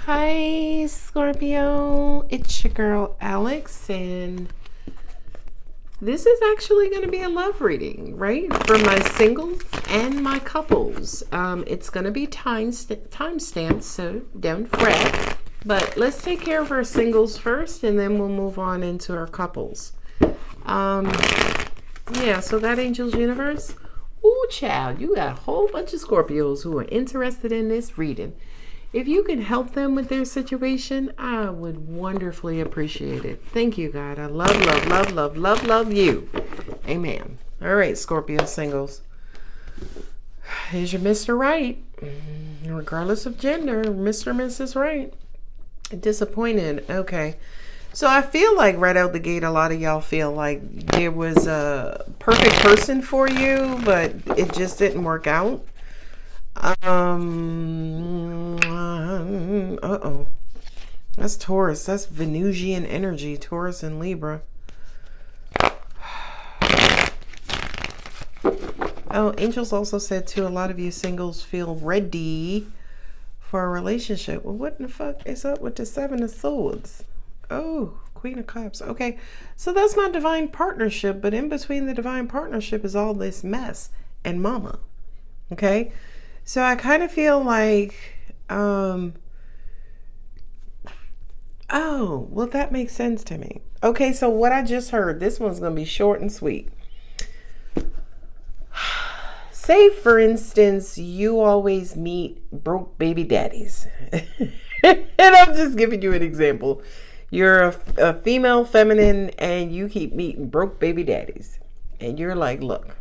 Hi, Scorpio. It's your girl, Alex, and this is actually going to be a love reading, right? For my singles and my couples. It's going to be time stamped, so don't fret. But let's take care of our singles first, and then we'll move on into our couples. Um, yeah, so that Angel's Universe. Ooh, child, you got a whole bunch of Scorpios who are interested in this reading. If you can help them with their situation, I would wonderfully appreciate it. Thank you, God. I love, love, love, love, love, love you. Amen. All right, Scorpio singles. Here's your Mr. Right. Regardless of gender, Mr. or Mrs. Right. Disappointed. Okay. So I feel like right out the gate, a lot of y'all feel like there was a perfect person for you, but it just didn't work out. Uh-oh. That's Taurus. That's Venusian energy. Taurus and Libra. Oh, angels also said too, a lot of you singles feel ready for a relationship. Well, what in the fuck is up with the Seven of Swords? Oh, Queen of Cups. Okay, so that's my divine partnership, but in between the divine partnership is all this mess and mama. Okay, so I kind of feel like, oh, well, that makes sense to me. Okay, so what I just heard, this one's going to be short and sweet. Say, for instance, you always meet broke baby daddies. And I'm just giving you an example. You're a female, feminine, and you keep meeting broke baby daddies. And you're like, look,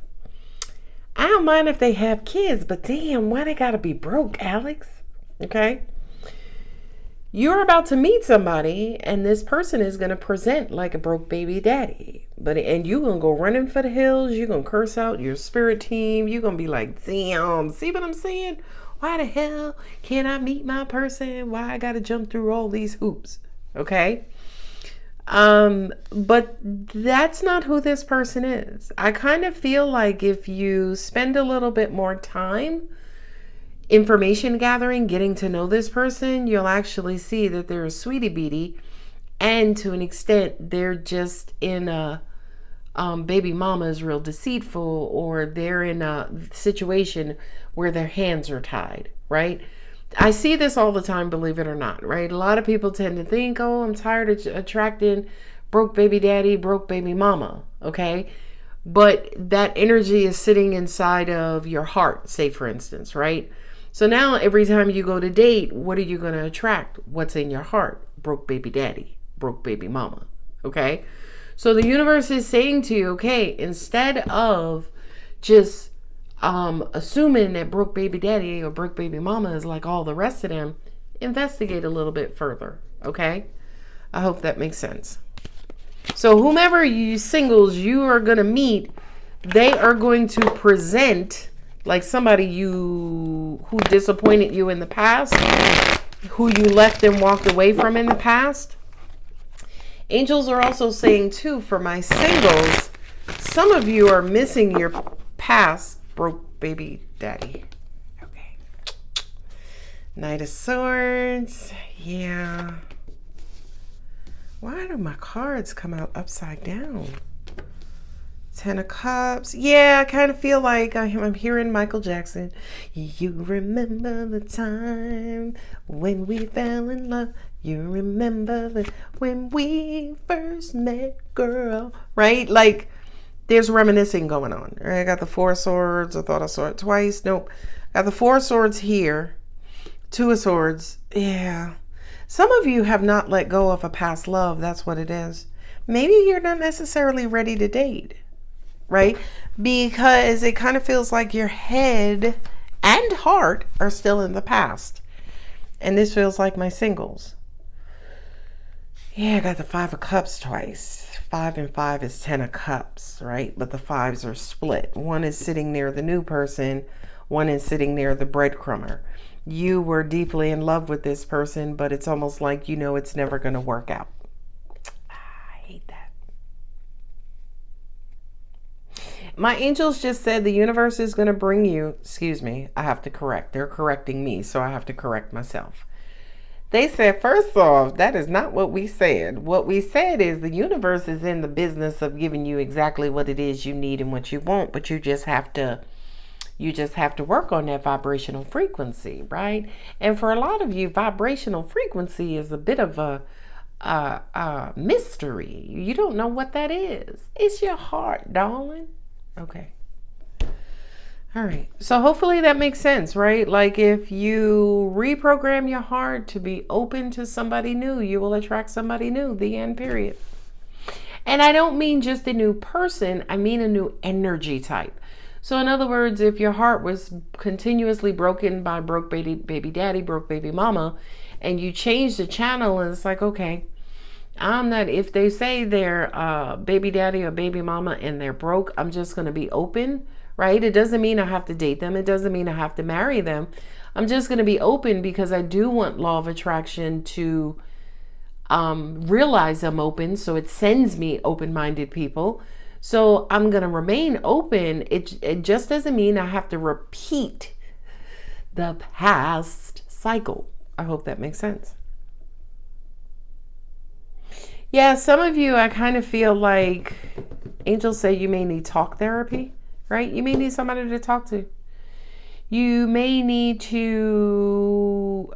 I don't mind if they have kids, but damn, why they gotta be broke, Alex? Okay? You're about to meet somebody, and this person is gonna present like a broke baby daddy. And you gonna go running for the hills, you're gonna curse out your spirit team, you're gonna be like, damn, see what I'm saying? Why the hell can't I meet my person? Why I gotta jump through all these hoops? Okay? But that's not who this person is. I kind of feel like if you spend a little bit more time information gathering, getting to know this person, you'll actually see that they're a sweetie beatie, and to an extent, they're just in a baby mama is real deceitful, or they're in a situation where their hands are tied, right? I see this all the time, believe it or not, right? A lot of people tend to think, oh, I'm tired of attracting broke baby daddy, broke baby mama, okay? But that energy is sitting inside of your heart, say, for instance, right? So now every time you go to date, what are you going to attract? What's in your heart? Broke baby daddy, broke baby mama, okay? So the universe is saying to you, okay, instead of just assuming that broke baby daddy or broke baby mama is like all the rest of them, investigate a little bit further, okay? I hope that makes sense. So whomever you singles you are going to meet, they are going to present like somebody who disappointed you in the past, who you left and walked away from in the past. Angels are also saying too, for my singles, some of you are missing your past broke baby daddy. Okay. Knight of Swords. Yeah. Why do my cards come out upside down? Ten of Cups. Yeah, I kind of feel like I'm hearing Michael Jackson. You remember the time when we fell in love. You remember when we first met, girl. Right? Like, there's reminiscing going on. Right? I got the Four of Swords. I thought I saw it twice. Nope. Got the Four of Swords here. Two of Swords. Yeah. Some of you have not let go of a past love. That's what it is. Maybe you're not necessarily ready to date. Right? Because it kind of feels like your head and heart are still in the past. And this feels like my singles. Yeah, I got the Five of Cups twice. 5 and 5 is 10 of Cups, right? But the fives are split. One is sitting near the new person. One is sitting near the breadcrumber. You were deeply in love with this person, but it's almost like you know it's never going to work out. I hate that. My angels just said the universe is going to bring you, excuse me, I have to correct. They're correcting me, so I have to correct myself. They said, first off, that is not what we said. What we said is the universe is in the business of giving you exactly what it is you need and what you want, but you just have to work on that vibrational frequency, right? And for a lot of you, vibrational frequency is a bit of a mystery. You don't know what that is. It's your heart, darling. Okay. All right. So hopefully that makes sense, right? Like if you reprogram your heart to be open to somebody new, you will attract somebody new. The end, period. And I don't mean just a new person. I mean a new energy type. So in other words, if your heart was continuously broken by broke baby daddy, broke baby mama, and you change the channel, and it's like, okay, I'm not, if they say they're baby daddy or baby mama and they're broke, I'm just going to be open, right? It doesn't mean I have to date them. It doesn't mean I have to marry them. I'm just going to be open because I do want law of attraction to realize I'm open. So it sends me open-minded people. So I'm going to remain open. It just doesn't mean I have to repeat the past cycle. I hope that makes sense. Yeah, some of you, I kind of feel like angels say you may need talk therapy, right? You may need somebody to talk to. You may need to,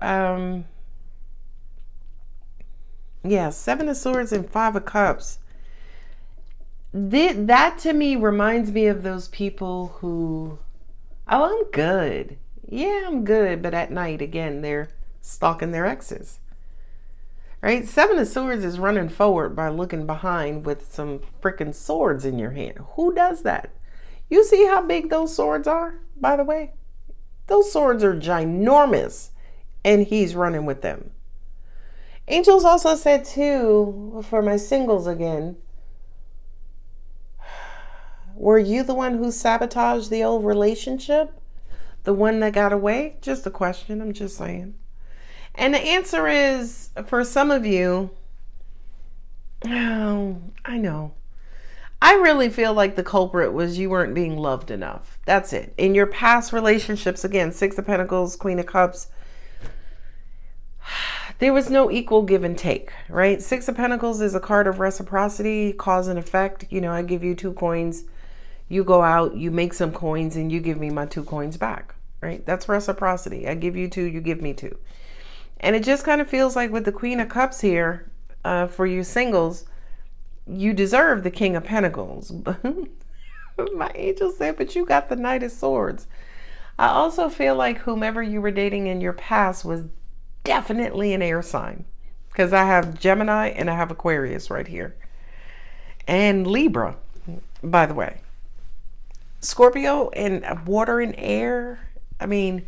Seven of Swords and Five of Cups. That to me reminds me of those people who, oh, I'm good. Yeah, I'm good. But at night, again, they're stalking their exes. Right? Seven of Swords is running forward by looking behind with some freaking swords in your hand. Who does that? You see how big those swords are, by the way? Those swords are ginormous, and he's running with them. Angels also said, too, for my singles again, were you the one who sabotaged the old relationship? The one that got away? Just a question, I'm just saying. And the answer is, for some of you, oh, I know. I really feel like the culprit was you weren't being loved enough. That's it. In your past relationships, again, Six of Pentacles, Queen of Cups, there was no equal give and take, right? Six of Pentacles is a card of reciprocity, cause and effect. You know, I give you 2 coins. You go out, you make some coins, and you give me my 2 coins back, right? That's reciprocity. I give you 2, you give me 2. And it just kind of feels like with the Queen of Cups here, for you singles, you deserve the King of Pentacles. My angel said, but you got the Knight of Swords. I also feel like whomever you were dating in your past was definitely an air sign. Because I have Gemini and I have Aquarius right here. And Libra, by the way. Scorpio and water and air. I mean,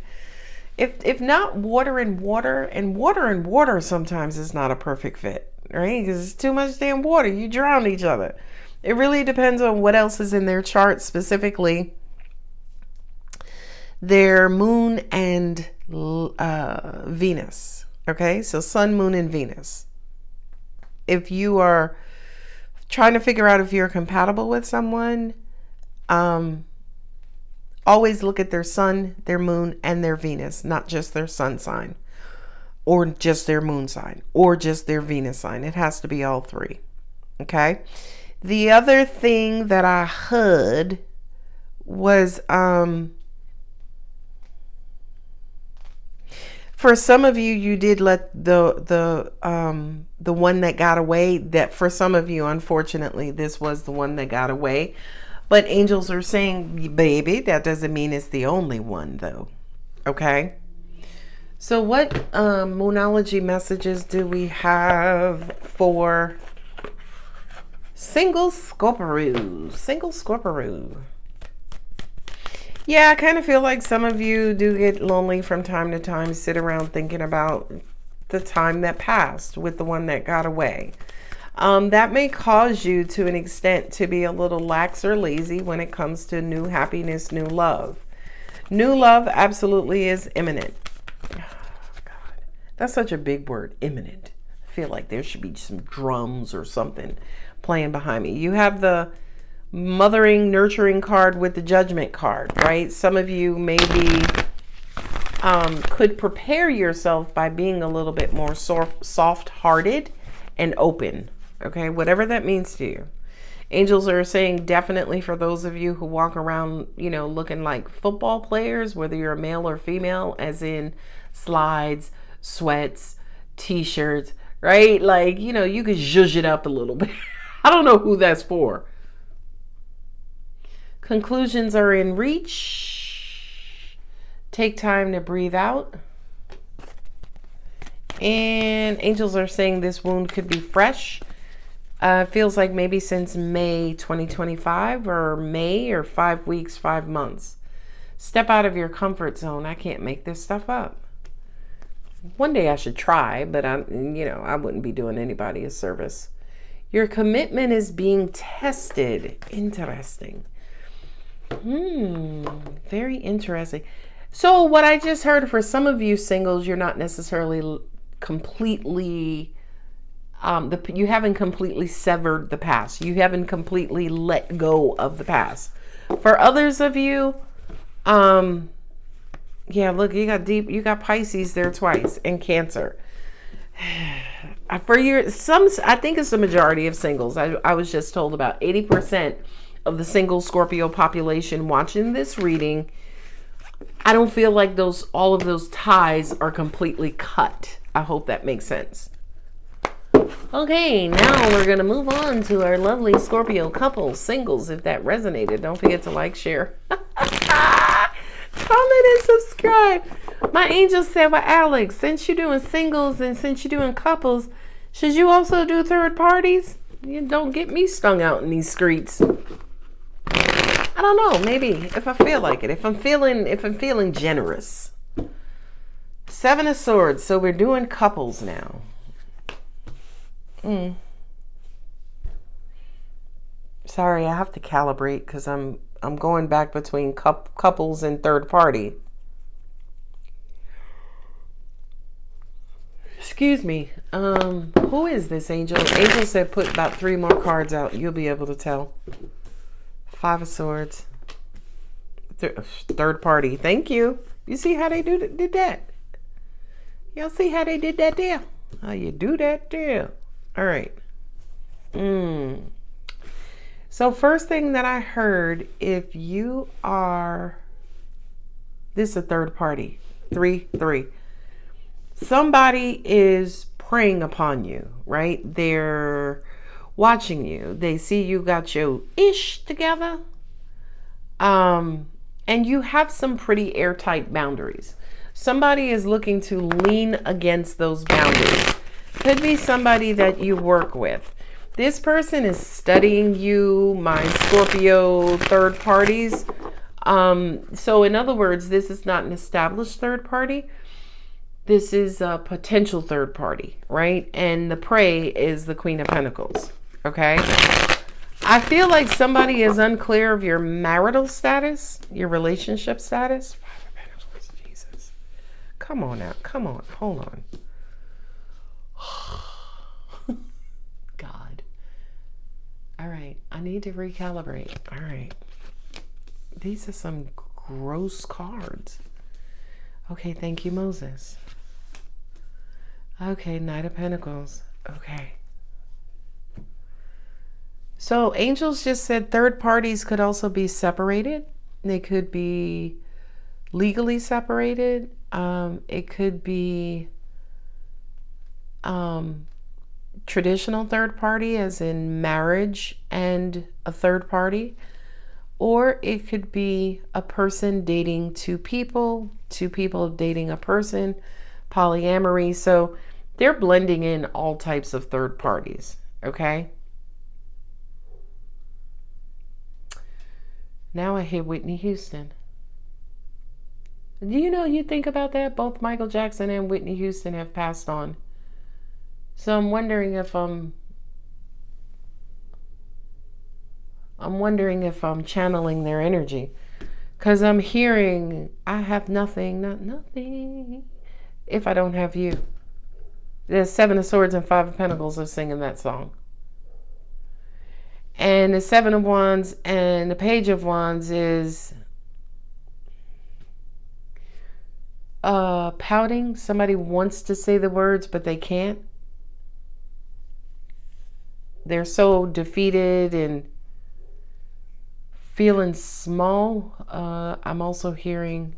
if not water and water sometimes is not a perfect fit, right? Because it's too much damn water. You drown each other. It really depends on what else is in their chart, specifically their moon and Venus. Okay, so sun, moon, and Venus. If you are trying to figure out if you're compatible with someone, always look at their sun, their moon, and their Venus, not just their sun sign, or just their moon sign, or just their Venus sign. It has to be all 3. Okay? The other thing that I heard was, for some of you, you did let the one that got away, that for some of you, unfortunately, this was the one that got away. But angels are saying, baby, that doesn't mean it's the only one, though. Okay? So what moonology messages do we have for single Scorpio? Single Scorpio. Yeah, I kind of feel like some of you do get lonely from time to time, sit around thinking about the time that passed with the one that got away. That may cause you to an extent to be a little lax or lazy when it comes to new happiness, new love. New love absolutely is imminent. Oh, God. That's such a big word, imminent. I feel like there should be some drums or something playing behind me. You have the mothering, nurturing card with the judgment card, right? Some of you may be could prepare yourself by being a little bit more soft-hearted and open. Okay, whatever that means to you. Angels are saying definitely for those of you who walk around, looking like football players, whether you're a male or female, as in slides, sweats, t-shirts, right? Like, you could zhuzh it up a little bit. I don't know who that's for. Conclusions are in reach. Take time to breathe out. And angels are saying this wound could be fresh. Feels like maybe since May 2025 or May or 5 weeks, 5 months. Step out of your comfort zone. I can't make this stuff up. One day I should try, but I wouldn't be doing anybody a service. Your commitment is being tested. Interesting. Very interesting. So what I just heard, for some of you singles, you're not necessarily completely... you haven't completely severed the past. You haven't completely let go of the past. For others of you, yeah, look, you got Pisces there twice and Cancer. I think it's the majority of singles. I was just told about 80% of the single Scorpio population watching this reading. I don't feel like all of those ties are completely cut. I hope that makes sense. Okay, now we're going to move on to our lovely Scorpio couples, singles. If that resonated, don't forget to like, share, comment, and subscribe. My angel said, well, Alex, since you're doing singles and since you're doing couples, should you also do third parties? You don't get me stung out in these streets. I don't know, maybe if I feel like it, if I'm feeling generous. 7 of Swords, so we're doing couples now. Sorry, I have to calibrate because I'm going back between couples and third party. Excuse me. Who is this angel? Angel said put about 3 more cards out. You'll be able to tell. 5 of Swords. Third party. Thank you. You see how they did that? Y'all see how they did that there? How you do that there? All right. So first thing that I heard, if you are, this is a third party, 3-3. Somebody is preying upon you, right? They're watching you. They see you got your ish together. And you have some pretty airtight boundaries. Somebody is looking to lean against those boundaries. Could be somebody that you work with. This person is studying you, my Scorpio third parties. So in other words, this is not an established third party. This is a potential third party, right? And the prey is the Queen of Pentacles, okay? I feel like somebody is unclear of your marital status, your relationship status. 5 of Pentacles, Jesus. Come on now, come on, hold on. God. All right, I need to recalibrate. All right. These are some gross cards. Okay, thank you, Moses. Okay, Knight of Pentacles. Okay. So angels just said third parties could also be separated. They could be legally separated. It could be traditional third party, as in marriage and a third party, or it could be a person dating 2 people dating a person, polyamory. So they're blending in all types of third parties, okay? Now I hear Whitney Houston. Do you know, you think about that, both Michael Jackson and Whitney Houston have passed on. So I'm wondering if I'm channeling their energy, because I'm hearing, I have nothing, not nothing, if I don't have you. The 7 of Swords and 5 of Pentacles are singing that song. And the 7 of Wands and the Page of Wands is Pouting. Somebody wants to say the words, but they can't. They're so defeated and feeling small. I'm also hearing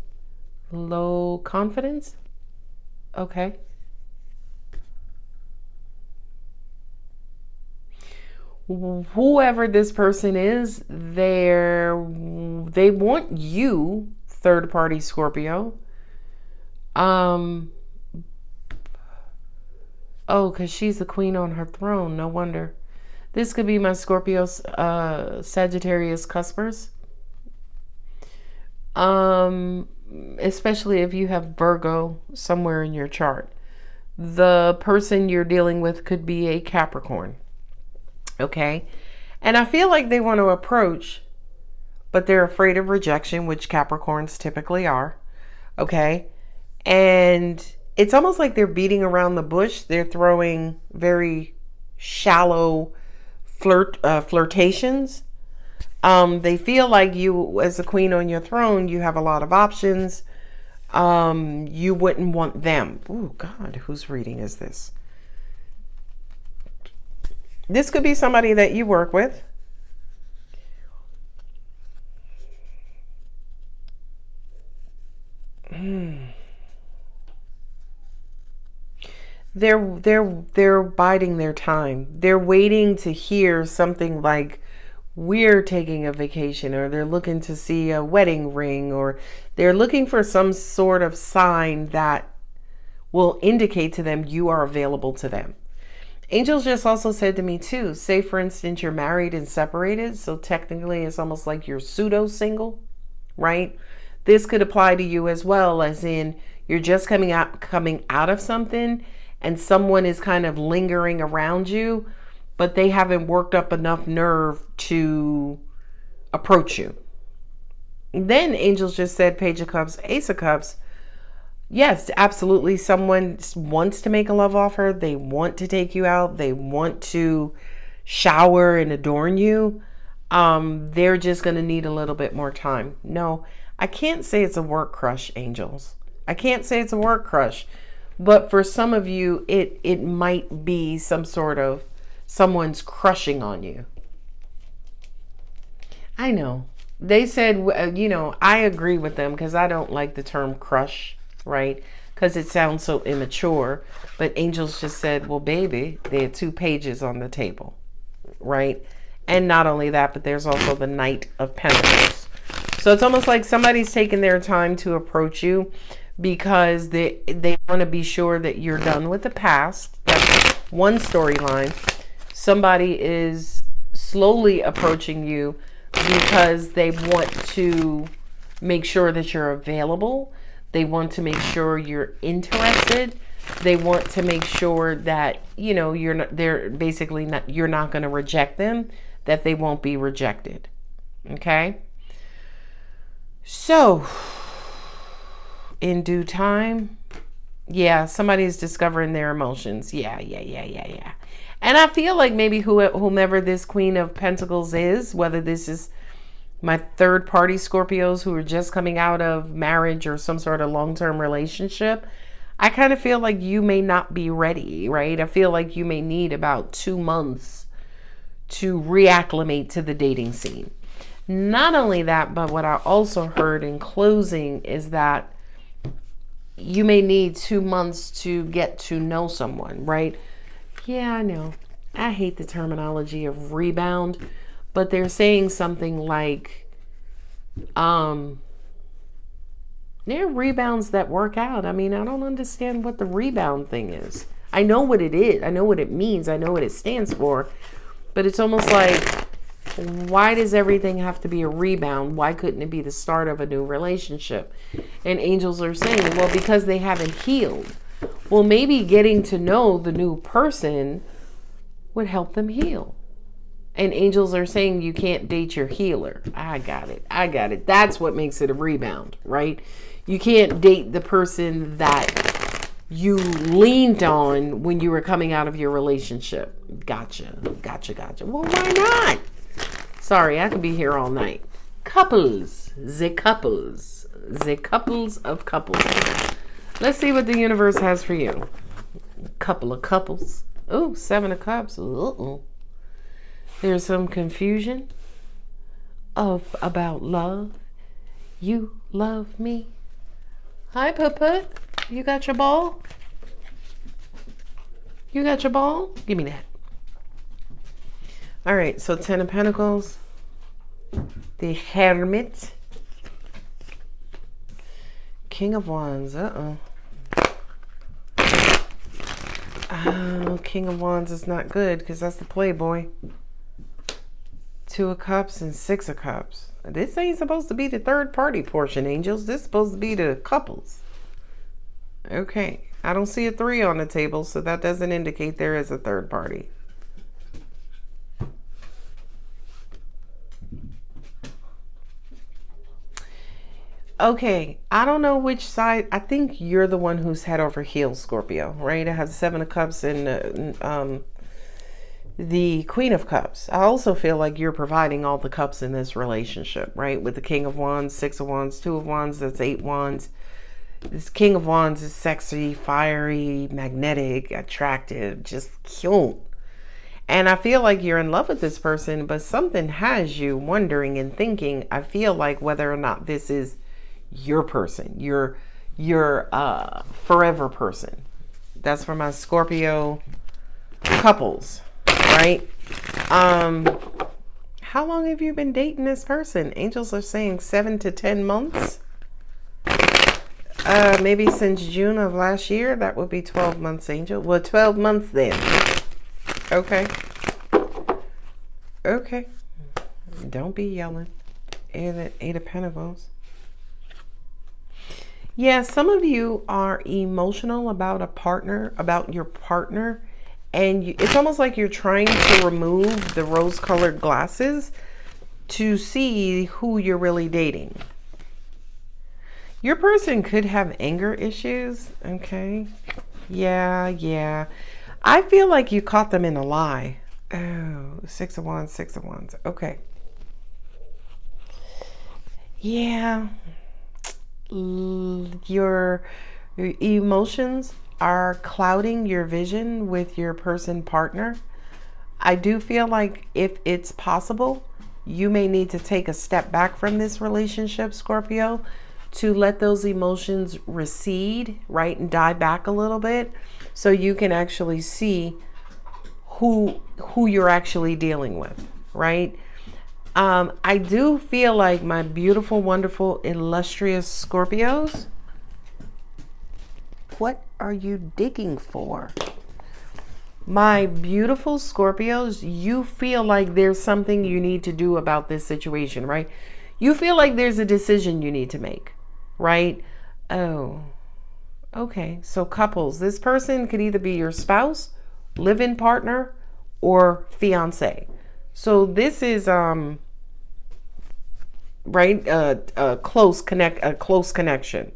low confidence. Okay. Whoever this person is, they want you, third party Scorpio. Oh, because she's the queen on her throne. No wonder. This could be my Scorpio, Sagittarius cuspers. Especially if you have Virgo somewhere in your chart. The person you're dealing with could be a Capricorn. Okay. And I feel like they want to approach, but they're afraid of rejection, which Capricorns typically are. Okay. And it's almost like they're beating around the bush. They're throwing very shallow flirtations. They feel like you, as a queen on your throne, you have a lot of options. You wouldn't want them. Oh God, whose reading is this? This could be somebody that you work with. They're biding their time. They're waiting to hear something like, we're taking a vacation, or they're looking to see a wedding ring, or they're looking for some sort of sign that will indicate to them you are available to them. Angels just also said to me too, say for instance you're married and separated, so technically it's almost like you're pseudo single, right? This could apply to you as well, as in you're just coming out of something and someone is kind of lingering around you, but they haven't worked up enough nerve to approach you. Then angels just said, Page of Cups, Ace of Cups. Yes, absolutely. Someone wants to make a love offer. They want to take you out. They want to shower and adorn you. They're just going to need a little bit more time. No, I can't say it's a work crush, angels. I can't say it's a work crush. But for some of you, it might be some sort of someone's crushing on you. I know. They said, I agree with them because I don't like the term crush, right? Because it sounds so immature. But angels just said, well, baby, there are 2 pages on the table, right? And not only that, but there's also the Knight of Pentacles. So it's almost like somebody's taking their time to approach you because they want to be sure that you're done with the past. That's one storyline. Somebody is slowly approaching you because they want to make sure that you're available. They want to make sure you're interested. They want to make sure that, you're not going to reject them, that they won't be rejected. Okay? So, in due time, yeah, somebody's discovering their emotions. Yeah. And I feel like maybe whomever this Queen of Pentacles is, whether this is my third party Scorpios who are just coming out of marriage or some sort of long-term relationship, I kind of feel like you may not be ready, right? I feel like you may need about 2 months to reacclimate to the dating scene. Not only that, but what I also heard in closing is that you may need 2 months to get to know someone, right? Yeah, I know. I hate the terminology of rebound, but they're saying something like, there are rebounds that work out. I mean, I don't understand what the rebound thing is. I know what it is. I know what it means. I know what it stands for. But it's almost like, why does everything have to be a rebound? Why couldn't it be the start of a new relationship? And angels are saying, well, because they haven't healed. Well, maybe getting to know the new person would help them heal. And angels are saying you can't date your healer. I got it. That's what makes it a rebound, right? You can't date the person that you leaned on when you were coming out of your relationship. Gotcha. Well, why not? Sorry, I could be here all night. Couples. The couples of couples. Let's see what the universe has for you. Couple of couples. Oh, 7 of Cups. Uh-oh. There's some confusion about love. You love me. Hi, Put. You got your ball? You got your ball? Give me that. All right, so 10 of Pentacles. The Hermit. King of Wands. Uh-oh. Oh, King of Wands is not good because that's the playboy. 2 of Cups and 6 of Cups. This ain't supposed to be the third party portion, angels. This is supposed to be the couples. Okay. I don't see a 3 on the table, so that doesn't indicate there is a third party. Okay, I don't know which side. I think you're the one who's head over heels, Scorpio, right? I have 7 of Cups and the Queen of Cups. I also feel like you're providing all the cups in this relationship, right? With the King of Wands, 6 of Wands, 2 of Wands, that's 8 Wands. This King of Wands is sexy, fiery, magnetic, attractive, just cute. And I feel like you're in love with this person, but something has you wondering and thinking, I feel like, whether or not this is your person, your forever person. That's for my Scorpio couples, right? How long have you been dating this person? Angels are saying 7 to 10 months. Maybe since June of last year. That would be 12 months, Angel. Well, 12 months then. Okay. Okay. Don't be yelling. 8 of Pentacles. Yeah, some of you are emotional about a partner, about your partner, and it's almost like you're trying to remove the rose-colored glasses to see who you're really dating. Your person could have anger issues, okay? Yeah. I feel like you caught them in a lie. Oh, 6 of Wands, 6 of Wands. Okay. Yeah. Your emotions are clouding your vision with your person partner. I do feel like if it's possible, you may need to take a step back from this relationship, Scorpio, to let those emotions recede, right, and die back a little bit so you can actually see who you're actually dealing with, right? I do feel like my beautiful, wonderful, illustrious Scorpios, what are you digging for? My beautiful Scorpios, you feel like there's something you need to do about this situation, right? You feel like there's a decision you need to make, right? Oh, okay. So couples, this person could either be your spouse, live-in partner, or fiance. So this is right, a close connection.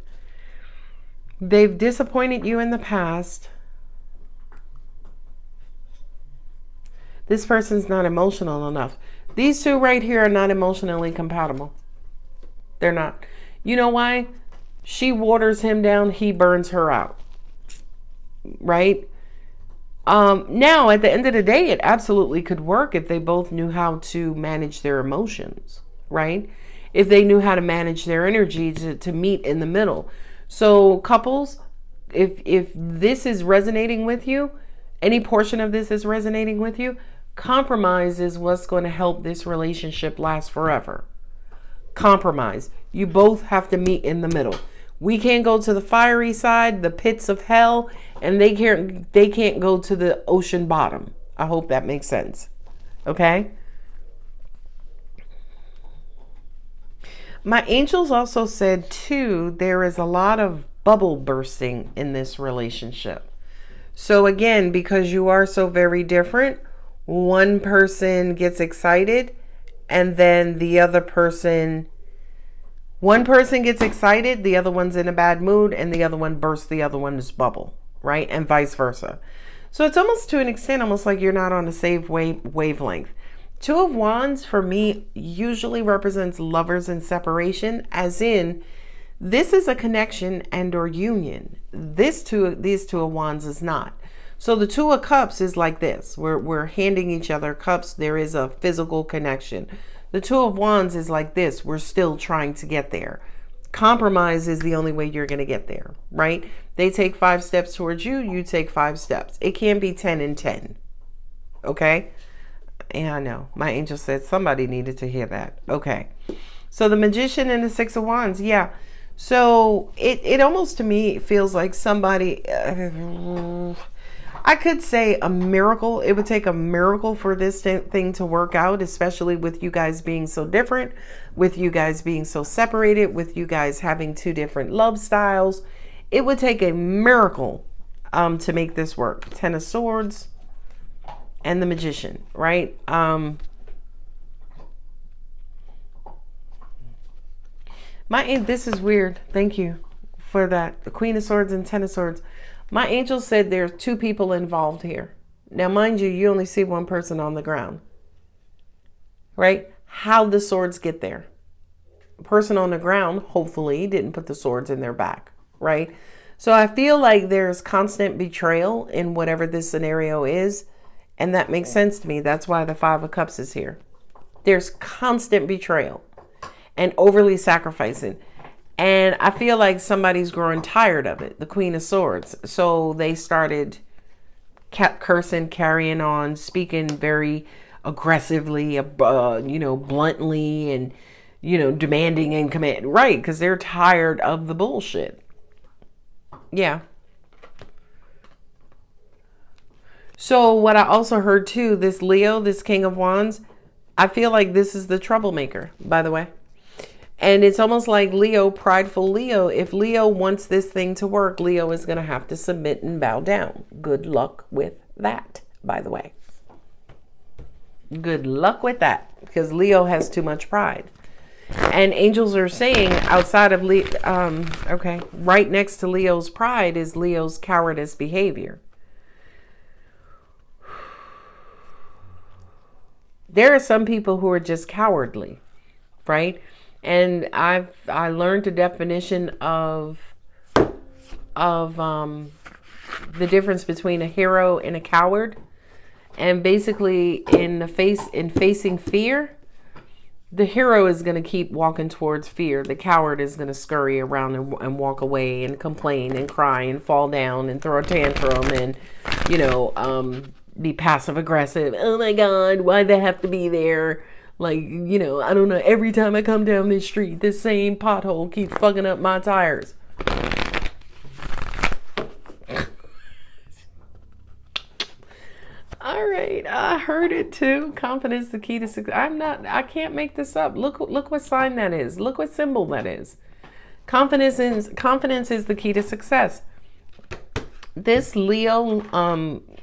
They've disappointed you in the past. This person's not emotional enough. These two right here are not emotionally compatible. They're not. You know why? She waters him down, he burns her out. Right? Now, at the end of the day, it absolutely could work if they both knew how to manage their emotions, right? If they knew how to manage their energy to meet in the middle. So couples, if this is resonating with you, any portion of this is resonating with you, compromise is what's going to help this relationship last forever. Compromise. You both have to meet in the middle. We can't go to the fiery side, the pits of hell, and they can't go to the ocean bottom. I hope that makes sense. Okay? My angels also said, too, there is a lot of bubble bursting in this relationship. So again, because you are so very different, one person gets excited and then the other person, one person gets excited, the other one's in a bad mood, and the other one bursts the other one's bubble, right? And vice versa. So it's almost, to an extent, almost like you're not on the same wavelength. 2 of Wands for me usually represents lovers and separation, as in This is a connection and or union. These two of wands is not. So the two of cups is like this. We're handing each other cups. There is a physical connection. The two of wands is like this. We're still trying to get there. Compromise is the only way you're going to get there, right? They take 5 steps towards you. You take 5 steps. It can't be 10 and 10. Okay? And I know. My angel said somebody needed to hear that. Okay. So the Magician and the 6 of Wands. Yeah. So it almost to me feels like somebody... I could say a miracle. It would take a miracle for this thing to work out, especially with you guys being so different, with you guys being so separated, with you guys having 2 different love styles. It would take a miracle to make this work. 10 of Swords and the Magician, right? This is weird. Thank you for that. The Queen of Swords and 10 of Swords. My angel said there's 2 people involved here. Now, mind you, you only see 1 person on the ground, right? How the swords get there? The person on the ground, hopefully, didn't put the swords in their back, right? So I feel like there's constant betrayal in whatever this scenario is. And that makes sense to me. That's why the 5 of Cups is here. There's constant betrayal and overly sacrificing. And I feel like somebody's growing tired of it. The Queen of Swords. So they started cursing, carrying on, speaking very aggressively, bluntly, and, demanding and command. Right, because they're tired of the bullshit. Yeah. So what I also heard too, this Leo, this King of Wands, I feel like this is the troublemaker, by the way. And it's almost like Leo, prideful Leo. If Leo wants this thing to work, Leo is going to have to submit and bow down. Good luck with that, by the way. Good luck with that, because Leo has too much pride. And angels are saying outside of Leo, right next to Leo's pride is Leo's cowardice behavior. There are some people who are just cowardly, right? And I learned the definition of the difference between a hero and a coward. And basically in facing fear, the hero is going to keep walking towards fear. The coward is going to scurry around and walk away and complain and cry and fall down and throw a tantrum and, be passive aggressive. Oh my God, why they have to be there? Like, I don't know. Every time I come down this street, this same pothole keeps fucking up my tires. All right. I heard it too. Confidence, the key to success. I can't make this up. Look what sign that is. Look what symbol that is. Confidence is the key to success. This Leo,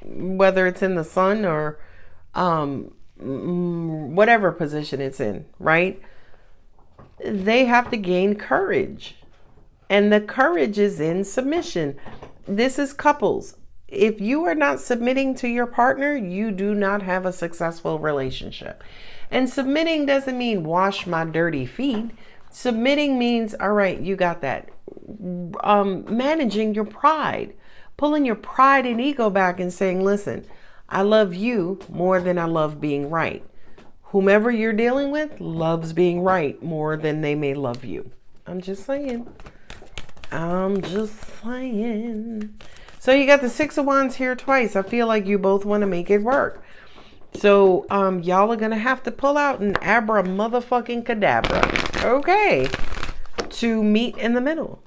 whether it's in the sun or, whatever position it's in, right? They have to gain courage, and the courage is in submission. This is couples. If you are not submitting to your partner, you do not have a successful relationship. And submitting doesn't mean wash my dirty feet. Submitting means, all right, you got that. Managing your pride, pulling your pride and ego back and saying, listen, I love you more than I love being right. Whomever you're dealing with loves being right more than they may love you. I'm just saying. So you got the 6 of Wands here twice. I feel like you both want to make it work. So y'all are going to have to pull out an abra motherfucking cadabra. Okay. To meet in the middle.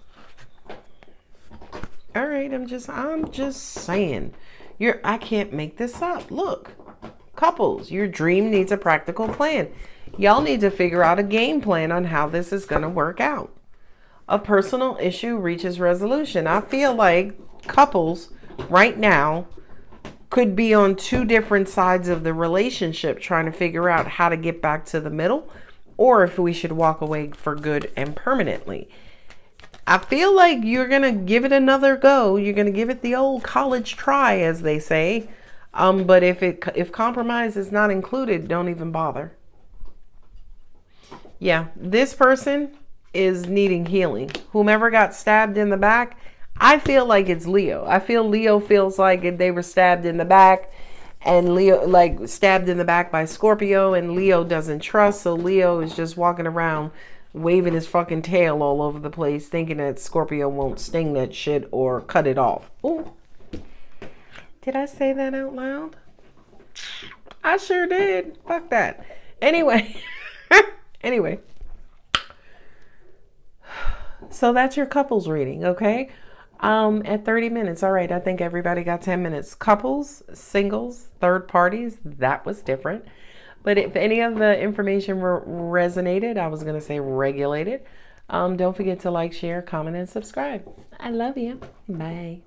All right. I'm just saying. I can't make this up. Look, couples, your dream needs a practical plan. Y'all need to figure out a game plan on how this is going to work out. A personal issue reaches resolution. I feel like couples right now could be on 2 different sides of the relationship trying to figure out how to get back to the middle, or if we should walk away for good and permanently. I feel like you're going to give it another go. You're going to give it the old college try, as they say. But if compromise is not included, don't even bother. Yeah, this person, is needing healing. Whomever got stabbed in the back, I feel like it's Leo. I feel Leo feels like they were stabbed in the back, and Leo, like, stabbed in the back by Scorpio, and Leo doesn't trust, so Leo is just walking around waving his fucking tail all over the place, thinking that Scorpio won't sting that shit or cut it off. Ooh. Did I say that out loud? I sure did. Fuck that. Anyway. Anyway. So that's your couples reading, okay? At 30 minutes. All right, I think everybody got 10 minutes. Couples, singles, third parties, that was different. But if any of the information resonated, I was going to say regulated, don't forget to like, share, comment, and subscribe. I love you. Bye.